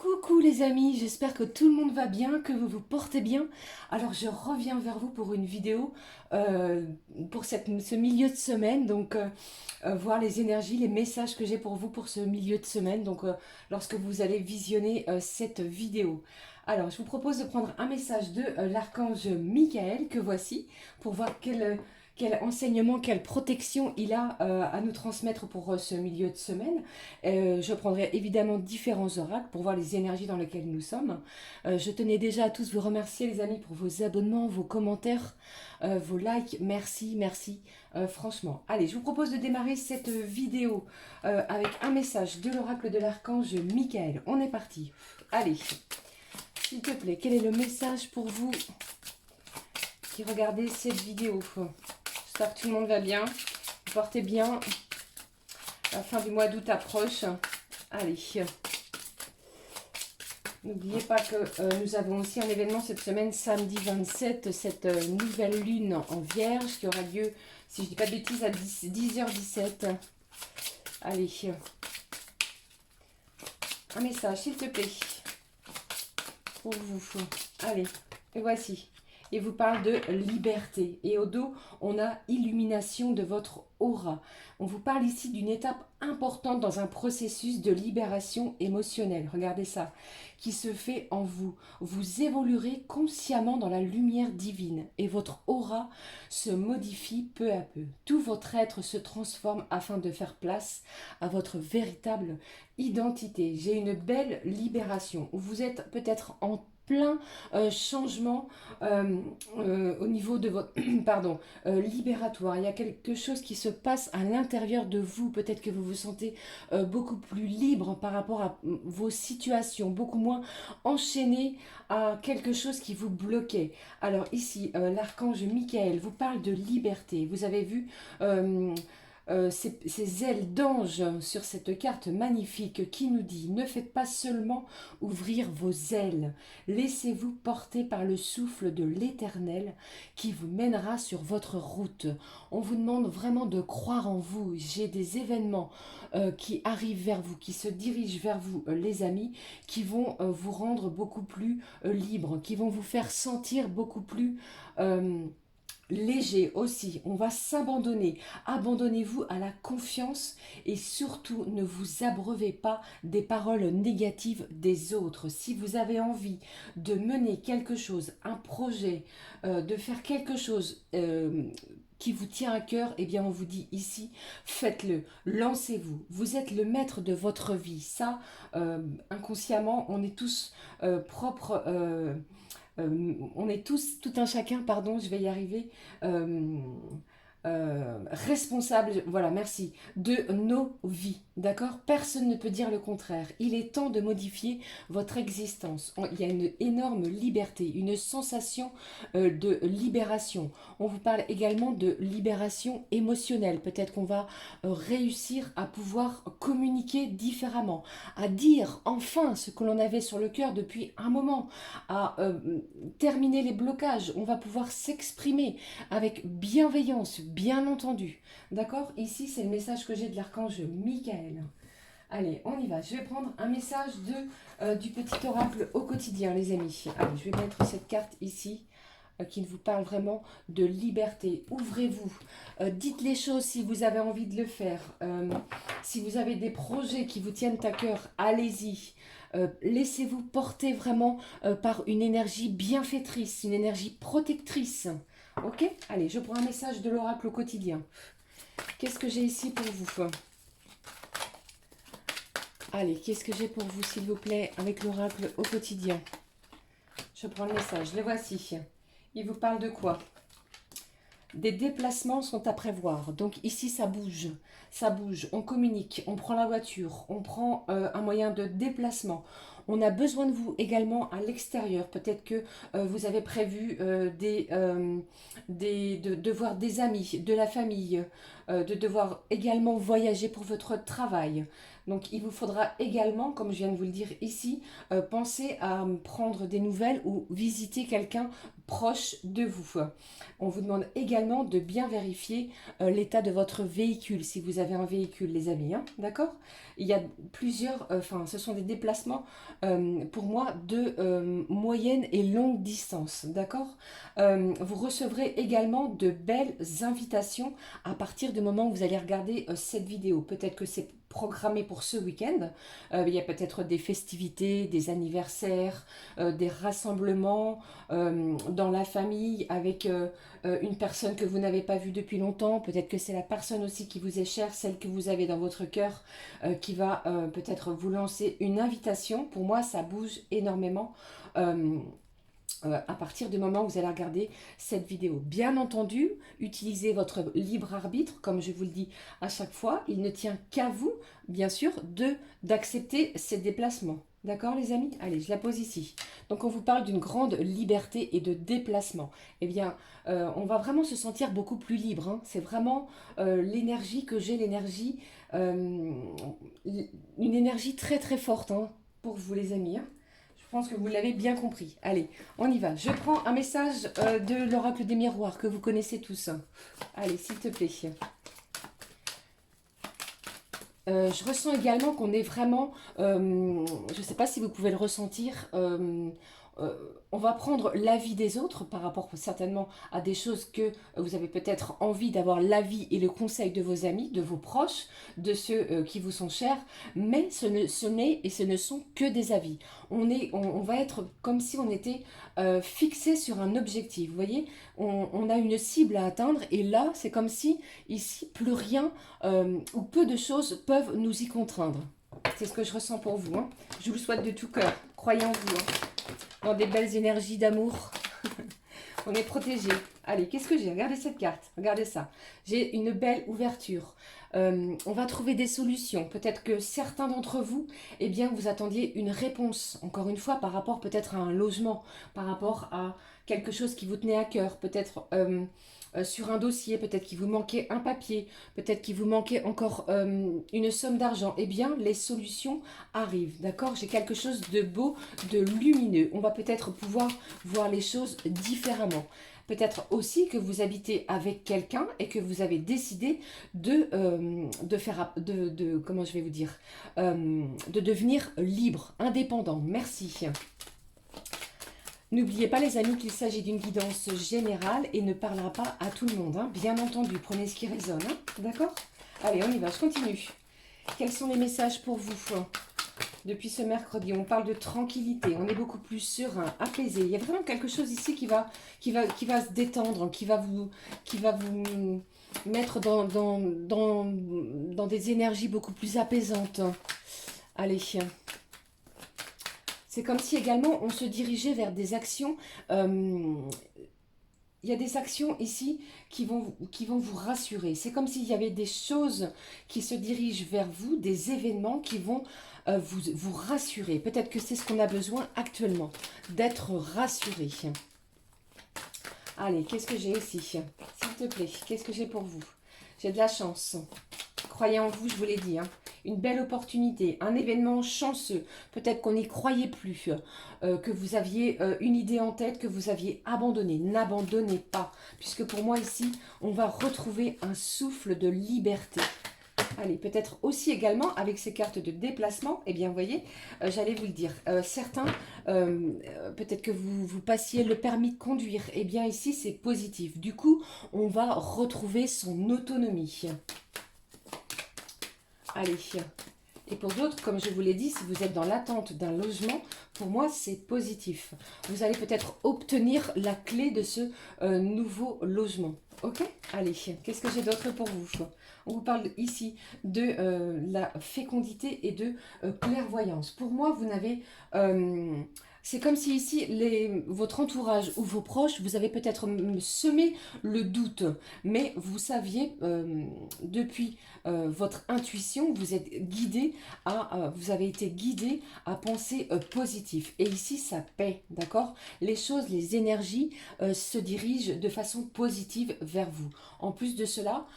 Coucou les amis, j'espère que tout le monde va bien, que vous vous portez bien. Alors je reviens vers vous pour une vidéo euh, pour ce milieu de semaine, voir les énergies, les messages que j'ai pour vous pour ce milieu de semaine, lorsque vous allez visionner cette vidéo. Alors je vous propose de prendre un message de l'archange Michael que voici pour voir quel enseignement, quelle protection il a à nous transmettre pour ce milieu de semaine. Je prendrai évidemment différents oracles pour voir les énergies dans lesquelles nous sommes. Je tenais déjà à tous vous remercier les amis pour vos abonnements, vos commentaires, vos likes. Merci, merci. Franchement. Allez, je vous propose de démarrer cette vidéo avec un message de l'oracle de l'archange Michael. On est parti. Allez, s'il te plaît, quel est le message pour vous qui regardez cette vidéo? J'espère que tout le monde va bien. Vous portez bien. La fin du mois d'août approche. Allez. N'oubliez pas que nous avons aussi un événement cette semaine, samedi 27, cette nouvelle lune en vierge qui aura lieu, si je ne dis pas de bêtises, à 10h17. Allez. Un message, s'il te plaît. Pour vous. Allez. Et voici. Il vous parle de liberté. Et au dos, on a illumination de votre aura. On vous parle ici d'une étape importante dans un processus de libération émotionnelle. Regardez ça, qui se fait en vous. Vous évoluerez consciemment dans la lumière divine et votre aura se modifie peu à peu. Tout votre être se transforme afin de faire place à votre véritable identité. J'ai une belle libération. Vous êtes peut-être en plein changement au niveau de votre libératoire. Il y a quelque chose qui se passe à l'intérieur de vous. Peut-être que vous vous sentez beaucoup plus libre par rapport à vos situations, beaucoup moins enchaîné à quelque chose qui vous bloquait. Alors ici, l'archange Michael vous parle de liberté. Vous avez vu ces ailes d'ange sur cette carte magnifique qui nous dit: ne faites pas seulement ouvrir vos ailes, laissez-vous porter par le souffle de l'Éternel qui vous mènera sur votre route. On vous demande vraiment de croire en vous. J'ai des événements qui arrivent vers vous, qui se dirigent vers vous, les amis, qui vont vous rendre beaucoup plus libre, qui vont vous faire sentir beaucoup plus léger aussi. On va s'abandonner. Abandonnez-vous à la confiance et surtout ne vous abreuvez pas des paroles négatives des autres. Si vous avez envie de mener quelque chose, un projet, de faire quelque chose qui vous tient à cœur, eh bien on vous dit ici, faites-le, lancez-vous. Vous êtes le maître de votre vie. Ça, inconsciemment, on est tous propres. On est tous, tout un chacun, pardon, je vais y arriver, responsable, voilà, merci, de nos vies, d'accord? Personne ne peut dire le contraire. Il est temps de modifier votre existence. Il y a une énorme liberté, une sensation de libération. On vous parle également de libération émotionnelle. Peut-être qu'on va réussir à pouvoir communiquer différemment, à dire enfin ce que l'on avait sur le cœur depuis un moment, à terminer les blocages. On va pouvoir s'exprimer avec bienveillance, bien entendu. D'accord? Ici, c'est le message que j'ai de l'archange Michael. Allez, on y va. Je vais prendre un message du petit oracle au quotidien, les amis. Allez, je vais mettre cette carte ici qui vous parle vraiment de liberté. Ouvrez-vous. Dites les choses si vous avez envie de le faire. Si vous avez des projets qui vous tiennent à cœur, allez-y. Laissez-vous porter vraiment par une énergie bienfaitrice, une énergie protectrice. Ok? Allez, je prends un message de l'oracle au quotidien. Qu'est-ce que j'ai ici pour vous? Allez, qu'est-ce que j'ai pour vous, s'il vous plaît, avec l'oracle au quotidien? Je prends le message, le voici. Il vous parle de quoi? Des déplacements sont à prévoir. Donc ici, ça bouge. Ça bouge. On communique. On prend la voiture. On prend un moyen de déplacement. On a besoin de vous également à l'extérieur. Peut-être que vous avez prévu de voir des amis, de la famille, de devoir également voyager pour votre travail. Donc il vous faudra également, comme je viens de vous le dire ici, penser à prendre des nouvelles ou visiter quelqu'un proche de vous. On vous demande également de bien vérifier l'état de votre véhicule, si vous avez un véhicule, les amis, hein, d'accord? Il y a plusieurs, ce sont des déplacements pour moi, de moyenne et longue distance, d'accord? Vous recevrez également de belles invitations à partir du moment où vous allez regarder cette vidéo. Peut-être que c'est programmé pour ce week-end. Il y a peut-être des festivités, des anniversaires, des rassemblements dans la famille avec une personne que vous n'avez pas vue depuis longtemps. Peut-être que c'est la personne aussi qui vous est chère, celle que vous avez dans votre cœur, qui va peut-être vous lancer une invitation. Pour moi, ça bouge énormément. À partir du moment où vous allez regarder cette vidéo. Bien entendu, utilisez votre libre arbitre, comme je vous le dis à chaque fois. Il ne tient qu'à vous, bien sûr, d'accepter ces déplacements. D'accord les amis? Allez, je la pose ici. Donc on vous parle d'une grande liberté et de déplacement. Eh bien, on va vraiment se sentir beaucoup plus libre, hein. C'est vraiment l'énergie que j'ai, euh, une énergie très très forte, hein, pour vous les amis, hein. Je pense que vous l'avez bien compris. Allez, on y va. Je prends un message de l'oracle des miroirs que vous connaissez tous. Allez, s'il te plaît. Je ressens également qu'on est vraiment, je ne sais pas si vous pouvez le ressentir, euh, on va prendre l'avis des autres par rapport certainement à des choses que vous avez peut-être envie d'avoir l'avis et le conseil de vos amis, de vos proches, de ceux qui vous sont chers, mais ce n'est et ce ne sont que des avis. On va être comme si on était fixé sur un objectif, vous voyez, on a une cible à atteindre et là c'est comme si ici plus rien ou peu de choses peuvent nous y contraindre. C'est ce que je ressens pour vous, hein. Je vous le souhaite de tout cœur. Croyez en vous, hein. Dans des belles énergies d'amour. On est protégé. Allez, qu'est-ce que j'ai? Regardez cette carte. Regardez ça. J'ai une belle ouverture. On va trouver des solutions. Peut-être que certains d'entre vous, eh bien, vous attendiez une réponse. Encore une fois, par rapport peut-être à un logement, par rapport à quelque chose qui vous tenait à cœur. Peut-être sur un dossier, peut-être qu'il vous manquait un papier, peut-être qu'il vous manquait encore une somme d'argent. Eh bien, les solutions arrivent, d'accord? J'ai quelque chose de beau, de lumineux. On va peut-être pouvoir voir les choses différemment. Peut-être aussi que vous habitez avec quelqu'un et que vous avez décidé de faire, comment je vais vous dire, de devenir libre, indépendant. Merci. N'oubliez pas les amis qu'il s'agit d'une guidance générale et ne parlera pas à tout le monde, hein. Bien entendu, prenez ce qui résonne, hein. D'accord? Allez, on y va, je continue. Quels sont les messages pour vous? Depuis ce mercredi, on parle de tranquillité, on est beaucoup plus serein, apaisé. Il y a vraiment quelque chose ici qui va se détendre, qui va vous mettre dans des énergies beaucoup plus apaisantes. Allez. C'est comme si également on se dirigeait vers des actions. Il y a des actions ici qui vont vous rassurer. C'est comme s'il y avait des choses qui se dirigent vers vous, des événements qui vont vous rassurer. Peut-être que c'est ce qu'on a besoin actuellement, d'être rassuré. Allez, qu'est-ce que j'ai ici? S'il te plaît, qu'est-ce que j'ai pour vous? J'ai de la chance. Croyez en vous, je vous l'ai dit, hein. Une belle opportunité, un événement chanceux. Peut-être qu'on n'y croyait plus, que vous aviez une idée en tête, que vous aviez abandonné. N'abandonnez pas, puisque pour moi ici, on va retrouver un souffle de liberté. Allez, peut-être aussi également avec ces cartes de déplacement, eh bien, vous voyez, j'allais vous le dire, certains, peut-être que vous passiez le permis de conduire, eh bien ici c'est positif. Du coup, on va retrouver son autonomie. Allez, et pour d'autres, comme je vous l'ai dit, si vous êtes dans l'attente d'un logement, pour moi, c'est positif. Vous allez peut-être obtenir la clé de ce nouveau logement. Ok? Allez, qu'est-ce que j'ai d'autre pour vous? On vous parle ici de la fécondité et de clairvoyance. Pour moi, vous n'avez... c'est comme si ici, votre entourage ou vos proches, vous avez peut-être semé le doute, mais vous saviez depuis votre intuition, vous êtes guidé vous avez été guidé à penser positif. Et ici, ça paie, d'accord? Les choses, les énergies se dirigent de façon positive vers vous. En plus de cela,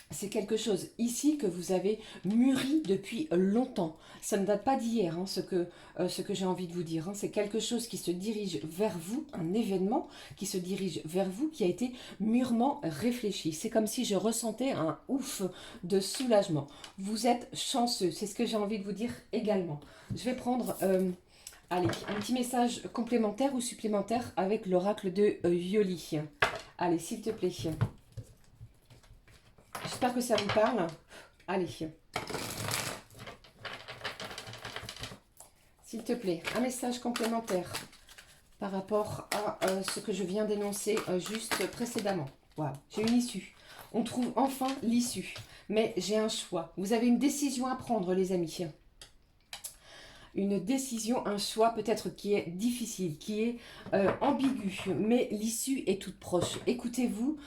c'est quelque chose ici que vous avez mûri depuis longtemps. Ça ne date pas d'hier, hein, ce que j'ai envie de vous dire. Hein. C'est quelque chose qui se dirige vers vous, un événement qui se dirige vers vous, qui a été mûrement réfléchi. C'est comme si je ressentais un ouf de soulagement. Vous êtes chanceux, c'est ce que j'ai envie de vous dire également. Je vais prendre... allez, un petit message complémentaire ou supplémentaire avec l'oracle de Yoli. Allez, s'il te plaît. J'espère que ça vous parle. Allez. S'il te plaît, un message complémentaire par rapport à ce que je viens d'énoncer juste précédemment. Waouh, j'ai une issue. On trouve enfin l'issue. Mais j'ai un choix. Vous avez une décision à prendre, les amis. Une décision, un choix peut-être qui est difficile, qui est ambigu, mais l'issue est toute proche. Écoutez-vous,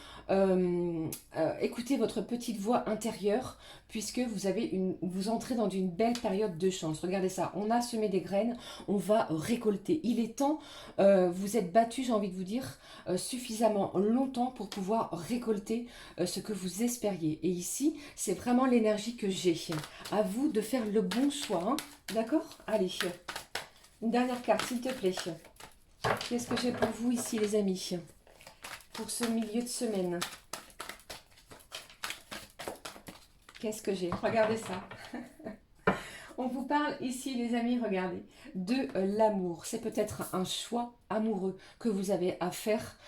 écoutez votre petite voix intérieure, puisque vous entrez dans une belle période de chance. Regardez ça, on a semé des graines, on va récolter. Il est temps, vous êtes battu, j'ai envie de vous dire, suffisamment longtemps pour pouvoir récolter ce que vous espériez. Et ici, c'est vraiment l'énergie que j'ai. À vous de faire le bon choix, hein. D'accord? Allez, une dernière carte, s'il te plaît. Qu'est-ce que j'ai pour vous ici, les amis? Pour ce milieu de semaine. Qu'est-ce que j'ai? Regardez ça. On vous parle ici, les amis, regardez, de l'amour. C'est peut-être un choix amoureux que vous avez à faire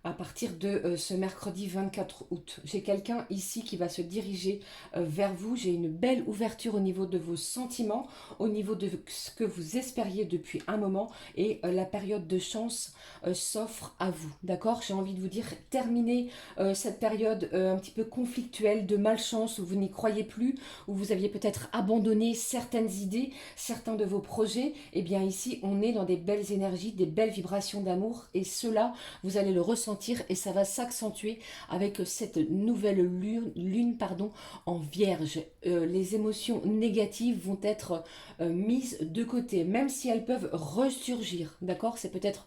à partir de ce mercredi 24 août. J'ai quelqu'un ici qui va se diriger vers vous. J'ai une belle ouverture au niveau de vos sentiments, au niveau de ce que vous espériez depuis un moment. Et la période de chance s'offre à vous. D'accord? J'ai envie de vous dire, terminez cette période un petit peu conflictuelle de malchance où vous n'y croyez plus, où vous aviez peut-être abandonné certaines idées, certains de vos projets. Et bien ici, on est dans des belles énergies, des belles vibrations d'amour. Et cela, vous allez le ressentir et ça va s'accentuer avec cette nouvelle lune en vierge. Les émotions négatives vont être mises de côté, même si elles peuvent ressurgir, d'accord? C'est peut-être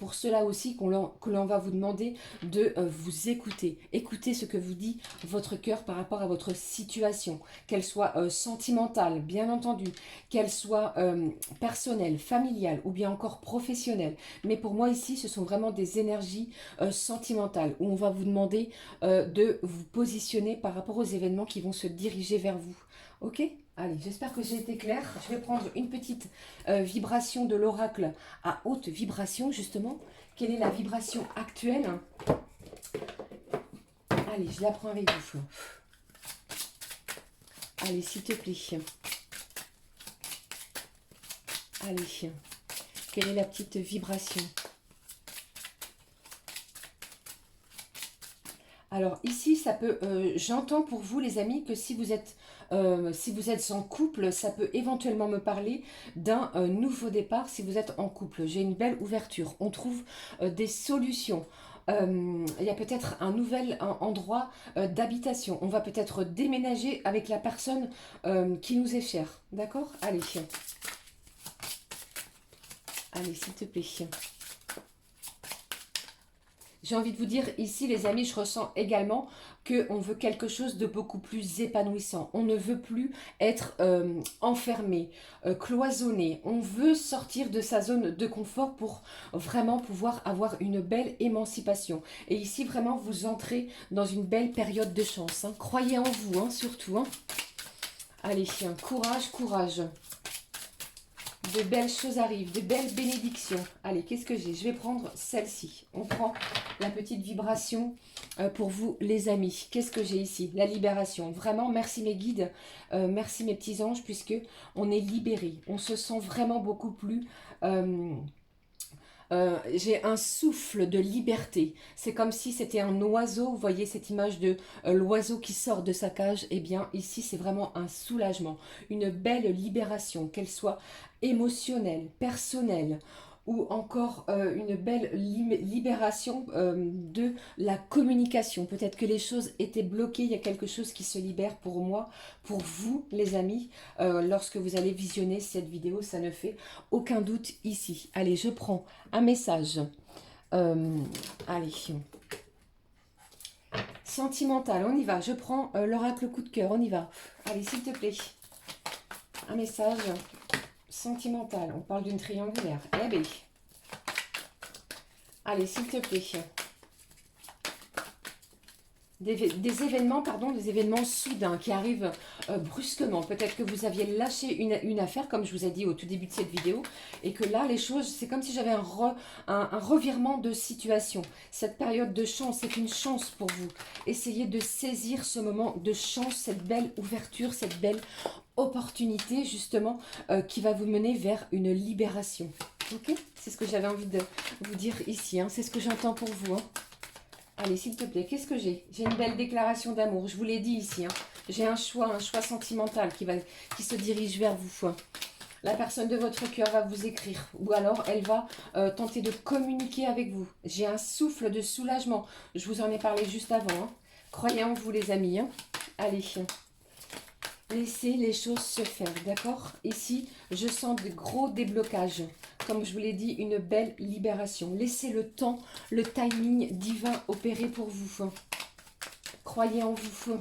pour cela aussi que l'on va vous demander de vous écouter. Écoutez ce que vous dit votre cœur par rapport à votre situation, qu'elle soit sentimentale, bien entendu, qu'elle soit personnelle, familiale ou bien encore professionnelle. Mais pour moi ici, ce sont vraiment des énergies sentimentale où on va vous demander de vous positionner par rapport aux événements qui vont se diriger vers vous. Ok? Allez, j'espère que j'ai été claire. Je vais prendre une petite vibration de l'oracle à haute vibration, justement. Quelle est la vibration actuelle? Allez, je la prends avec vous. Allez, s'il te plaît. Allez, quelle est la petite vibration? Alors ici, ça peut, j'entends pour vous les amis que si vous êtes en couple, ça peut éventuellement me parler d'un nouveau départ si vous êtes en couple. J'ai une belle ouverture. On trouve des solutions. Il y a peut-être un nouvel endroit d'habitation. On va peut-être déménager avec la personne qui nous est chère. D'accord? Allez. Allez, s'il te plaît. J'ai envie de vous dire, ici les amis, je ressens également qu'on veut quelque chose de beaucoup plus épanouissant. On ne veut plus être enfermé, cloisonné. On veut sortir de sa zone de confort pour vraiment pouvoir avoir une belle émancipation. Et ici, vraiment, vous entrez dans une belle période de chance. Hein. Croyez en vous, hein, surtout. Hein. Allez, courage, courage. De belles choses arrivent, de belles bénédictions. Allez, qu'est-ce que j'ai? Je vais prendre celle-ci. On prend la petite vibration pour vous, les amis. Qu'est-ce que j'ai ici? La libération. Vraiment, merci mes guides, merci mes petits anges, puisque on est libérés. On se sent vraiment beaucoup plus... j'ai un souffle de liberté. C'est comme si c'était un oiseau. Vous voyez cette image de l'oiseau qui sort de sa cage. Eh bien, ici, c'est vraiment un soulagement. Une belle libération, qu'elle soit émotionnelle, personnelle ou encore une belle libération de la communication. Peut-être que les choses étaient bloquées, il y a quelque chose qui se libère pour moi, pour vous les amis. Lorsque vous allez visionner cette vidéo, ça ne fait aucun doute ici. Allez, je prends un message. Allez. Sentimental, on y va. Je prends l'oracle coup de cœur, on y va. Allez, s'il te plaît. Un message sentimental. On parle d'une triangulaire. Eh bien. Allez, s'il te plaît. Des événements, pardon, des événements soudains qui arrivent brusquement. Peut-être que vous aviez lâché une affaire, comme je vous ai dit au tout début de cette vidéo, et que là, les choses, c'est comme si j'avais un revirement de situation. Cette période de chance, c'est une chance pour vous. Essayez de saisir ce moment de chance, cette belle ouverture, cette belle opportunité, justement, qui va vous mener vers une libération. Ok? C'est ce que j'avais envie de vous dire ici, hein. C'est ce que j'entends pour vous, hein. Allez, s'il te plaît, qu'est-ce que j'ai? J'ai une belle déclaration d'amour, je vous l'ai dit ici, hein. J'ai un choix sentimental qui se dirige vers vous. La personne de votre cœur va vous écrire, ou alors elle va tenter de communiquer avec vous. J'ai un souffle de soulagement, je vous en ai parlé juste avant, hein. Croyez en vous les amis, hein. Allez, laissez les choses se faire, d'accord? Ici, je sens de gros déblocages. Comme je vous l'ai dit, une belle libération. Laissez le temps, le timing divin opérer pour vous. Croyez en vous.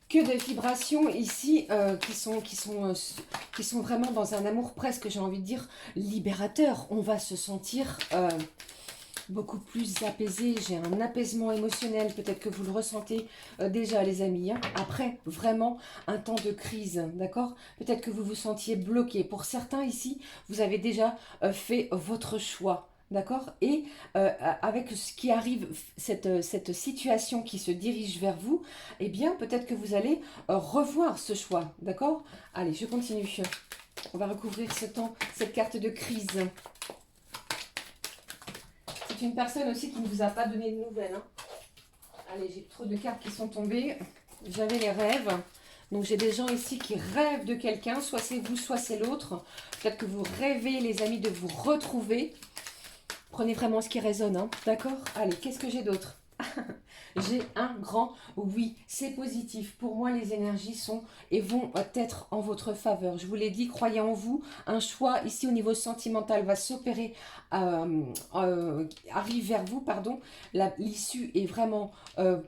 Que de vibrations ici qui sont vraiment dans un amour presque, j'ai envie de dire, libérateur. On va se sentir beaucoup plus apaisé. J'ai un apaisement émotionnel. Peut-être que vous le ressentez déjà, les amis, hein. Après, vraiment, un temps de crise, d'accord? Peut-être que vous vous sentiez bloqué. Pour certains ici, vous avez déjà fait votre choix. D'accord? Et avec ce qui arrive, cette situation qui se dirige vers vous, eh bien, peut-être que vous allez revoir ce choix. D'accord? Allez, je continue. On va recouvrir ce temps, cette carte de crise. C'est une personne aussi qui ne vous a pas donné de nouvelles, hein. Allez, j'ai trop de cartes qui sont tombées. J'avais les rêves. Donc, j'ai des gens ici qui rêvent de quelqu'un. Soit c'est vous, soit c'est l'autre. Peut-être que vous rêvez, les amis, de vous retrouver. Prenez vraiment ce qui résonne, hein. D'accord? Allez, qu'est-ce que j'ai d'autre? J'ai un grand oui, c'est positif. Pour moi, les énergies sont et vont être en votre faveur. Je vous l'ai dit, croyez en vous. Un choix ici au niveau sentimental va s'opérer, arrive vers vous, pardon. L'issue est vraiment,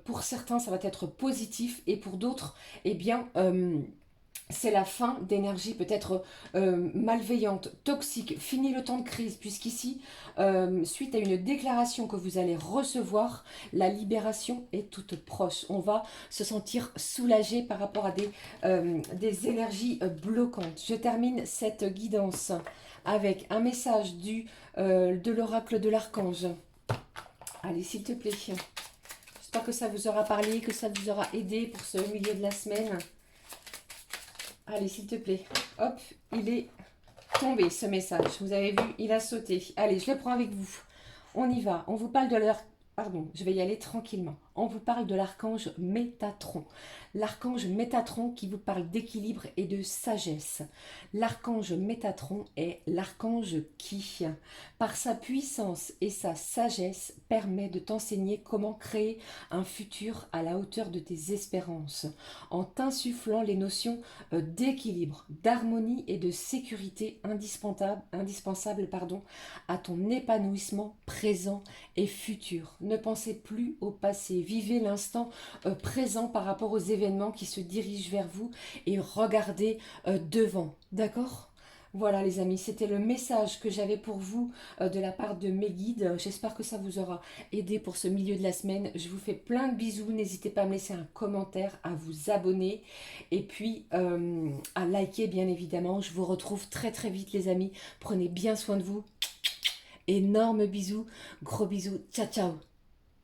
pour certains, ça va être positif et pour d'autres, eh bien... c'est la fin d'énergie peut-être malveillante, toxique. Fini le temps de crise, puisqu'ici, suite à une déclaration que vous allez recevoir, la libération est toute proche. On va se sentir soulagé par rapport à des énergies bloquantes. Je termine cette guidance avec un message de l'oracle de l'archange. Allez, s'il te plaît. J'espère que ça vous aura parlé, que ça vous aura aidé pour ce milieu de la semaine. Allez, s'il te plaît. Hop, il est tombé ce message. Vous avez vu, il a sauté. Allez, je le prends avec vous. On y va. On vous parle de leur... Pardon, je vais y aller tranquillement. On vous parle de l'archange Métatron. L'archange Métatron qui vous parle d'équilibre et de sagesse. L'archange Métatron est l'archange qui, par sa puissance et sa sagesse, permet de t'enseigner comment créer un futur à la hauteur de tes espérances, en t'insufflant les notions d'équilibre, d'harmonie et de sécurité indispensables à ton épanouissement présent et futur. Ne pensez plus au passé, vivez l'instant présent par rapport aux événements qui se dirigent vers vous et regardez devant, d'accord? Voilà les amis, c'était le message que j'avais pour vous de la part de mes guides. J'espère que ça vous aura aidé pour ce milieu de la semaine. Je vous fais plein de bisous, n'hésitez pas à me laisser un commentaire, à vous abonner et puis à liker bien évidemment. Je vous retrouve très très vite les amis, prenez bien soin de vous. Énorme bisous, gros bisous, ciao ciao.